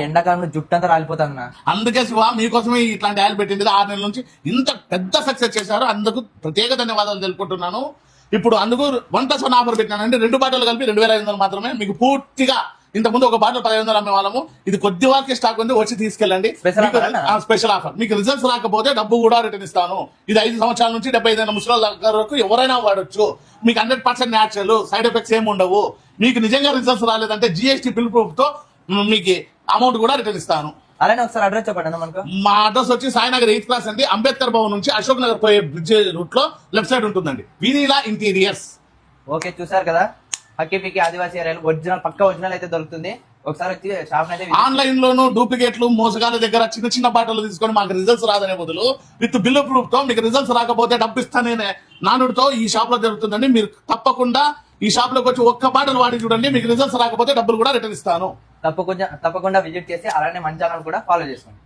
ఎండాకాలంలో జుట్టు అంతా రాలిపోతాను. అందుకే శివ మీకోసమే ఇట్లాంటి ఆయిల్ పెట్టింది 6 నెలల నుంచి ఇంత పెద్ద సక్సెస్ చేశారు. అందుకు ప్రత్యేక ధన్యవాదాలు తెలుపుకుంటున్నాను. ఇప్పుడు అందుకు 1+1 ఆఫర్ పెట్టినానంటే 2 బాటిల్ కలిపి 2500 మాత్రమే. మీకు పూర్తిగా ఇంతకుముందు ఒక బాటిల్ 1500 అమ్మే వాళ్ళము. ఇది కొద్ది వరకే స్టాక్ ఉంది, వచ్చి తీసుకెళ్ళండి. Special offer. మీకు రిజల్ట్స్ రాకపోతే డబ్బు కూడా రిటర్న్ ఇస్తాను. ఇది 5 సంవత్సరాల నుంచి 75 ముసలి దగ్గర వరకు ఎవరైనా వాడొచ్చు. మీకు 100% న్యాచురల్, సైడ్ ఎఫెక్ట్స్ ఏమి ఉండవు. మీకు నిజంగా రిజల్ట్స్ రాలేదంటే GST బిల్ ప్రూఫ్ తో మీకు అమౌంట్ కూడా రిటర్న్ ఇస్తాను. అలానే ఒకసారి అడ్రస్ చెప్పండి మనకు. మా అడ్రస్ వచ్చి సాయినగర్ 8th క్లాస్ అండి. అంబేద్కర్ భవన్ నుంచి అశోక్ నగర్ పోయే బ్రిడ్జ్ రూట్ లో లెఫ్ట్ సైడ్ ఉంటుందండి. వినీలా ఇంటీరియర్స్. ఓకే, చూసారు కదా, హక్కీపికి ఆదివాసీ ఏరియాలో ఒరిజినల్ అయితే దొరుకుతుంది. ఒకసారి వచ్చి షాప్ అయితే ఆన్లైన్ లోను డూప్లికేట్లు మోసగాల దగ్గర చిన్న బాటలు తీసుకొని మాకు రిజల్ట్స్ రాదనే బదులు విత్ బిల్ ప్రూఫ్ తో మీకు రిజల్ట్స్ రాకపోతే డబ్బు ఇస్తానే నానుడితో ఈ షాప్ లో జరుగుతుందండి. మీరు తప్పకుండా ఈ షాప్ లోకి వచ్చి ఒక్క బాటలు వాడి చూడండి. మీకు రిజల్ట్స్ రాకపోతే డబ్బులు కూడా రిటర్న్ ఇస్తాను. తప్పకుండా విజిట్ చేసి అలానే మన ఛానల్ కూడా ఫాలో చేసుకోండి.